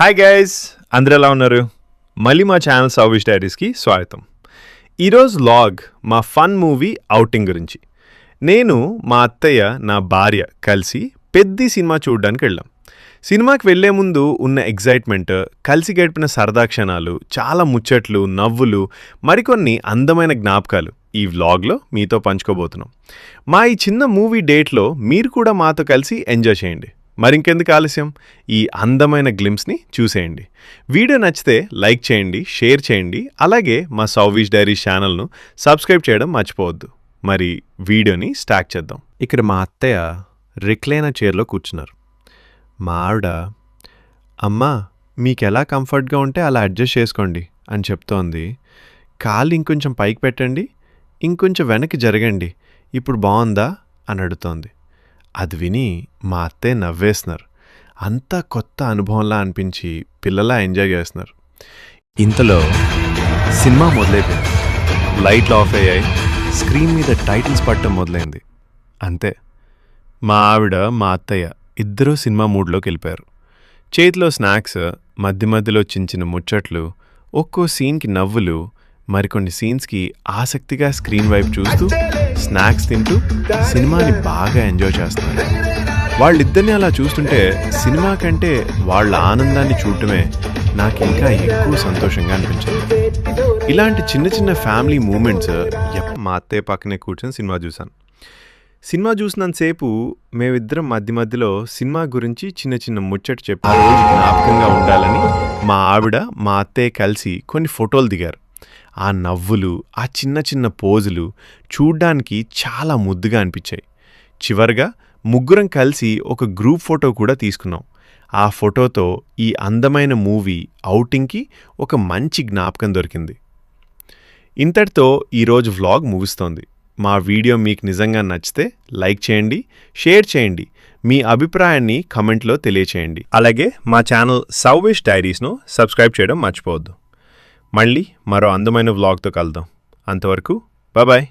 Hi guys, అందరూ ఎలా ఉన్నారు? మళ్ళీ మా ఛానల్ సౌవిష్ డైరీస్కి స్వాగతం. ఈరోజు లాగ్ మా ఫన్ మూవీ ఔటింగ్ గురించి. నేను, మా అత్తయ్య, నా భార్య కలిసి పెద్ద సినిమా చూడడానికి వెళ్ళాం. సినిమాకి వెళ్లే ముందు ఉన్న ఎగ్జైట్మెంట్, కలిసి గడిపిన సరదా క్షణాలు, చాలా ముచ్చట్లు, నవ్వులు, మరికొన్ని అందమైన జ్ఞాపకాలు ఈ వ్లాగ్లో మీతో పంచుకోబోతున్నాం. మా ఈ చిన్న మూవీ డేట్లో మీరు కూడా మాతో కలిసి ఎంజాయ్ చేయండి. మరింకెందుకు ఆలస్యం, ఈ అందమైన గ్లింప్స్ని చూసేయండి. వీడియో నచ్చితే లైక్ చేయండి, షేర్ చేయండి, అలాగే మా సౌవిష్ డైరీస్ ఛానల్ను సబ్స్క్రైబ్ చేయడం మర్చిపోవద్దు. మరి వీడియోని స్టార్ట్ చేద్దాం. ఇక్కడ మా అత్తయ్య రిక్లైనర్ చైర్లో కూర్చున్నారు. మా ఆవిడ, అమ్మా మీకు ఎలా కంఫర్ట్గా ఉంటే అలా అడ్జస్ట్ చేసుకోండి అని చెప్తోంది. కాళ్ళు ఇంకొంచెం పైకి పెట్టండి, ఇంకొంచెం వెనక్కి జరగండి, ఇప్పుడు బాగుందా అని అడుగుతోంది. అది విని మా అత్తయ్య నవ్వేస్తున్నారు. అంతా కొత్త అనుభవంలా అనిపించి పిల్లలా ఎంజాయ్ చేస్తున్నారు. ఇంతలో సినిమా మొదలైపోయింది. లైట్లు ఆఫ్ అయ్యాయి, స్క్రీన్ మీద టైటిల్స్ పట్టడం మొదలైంది. అంతే, మా ఆవిడ, మా అత్తయ్య ఇద్దరూ సినిమా మూడ్లోకి వెళ్ళిపోయారు. చేతిలో స్నాక్స్, మధ్య మధ్యలో చిన్న చిన్న ముచ్చట్లు, ఒక్కో సీన్కి నవ్వులు, మరికొన్ని సీన్స్కి ఆసక్తిగా స్క్రీన్ వైపు చూస్తూ స్నాక్స్ తింటూ సినిమాని బాగా ఎంజాయ్ చేస్తున్నారు. వాళ్ళిద్దరిని అలా చూస్తుంటే సినిమా కంటే వాళ్ళ ఆనందాన్ని చూడటమే నాకు ఇంకా ఎక్కువ సంతోషంగా అనిపించింది. ఇలాంటి చిన్న చిన్న ఫ్యామిలీ మూమెంట్స్ మా అత్తయ్య పక్కనే కూర్చొని సినిమా చూశాను. సినిమా చూసినంతసేపు మేమిద్దరం మధ్య మధ్యలో సినిమా గురించి చిన్న చిన్న ముచ్చట చెప్పి ఆ రోజు జ్ఞాపకంగా ఉండాలని మా ఆవిడ, మా అత్తయ్య కలిసి కొన్ని ఫోటోలు దిగారు. ఆ నవ్వులు, ఆ చిన్న చిన్న పోజులు చూడ్డానికి చాలా ముద్దుగా అనిపించాయి. చివరిగా ముగ్గురం కలిసి ఒక గ్రూప్ ఫోటో కూడా తీసుకున్నాం. ఆ ఫోటోతో ఈ అందమైన మూవీ ఔటింగ్కి ఒక మంచి జ్ఞాపకం దొరికింది. ఇంతటితో ఈరోజు వ్లాగ్ ముగుస్తోంది. మా వీడియో మీకు నిజంగా నచ్చితే లైక్ చేయండి, షేర్ చేయండి, మీ అభిప్రాయాన్ని కమెంట్లో తెలియచేయండి. అలాగే మా ఛానల్ సౌవిష్ డైరీస్ను సబ్స్క్రైబ్ చేయడం మర్చిపోవద్దు. మళ్ళీ మరో అందమైన వ్లాగ్తో కలుద్దాం. అంతవరకు బాయ్.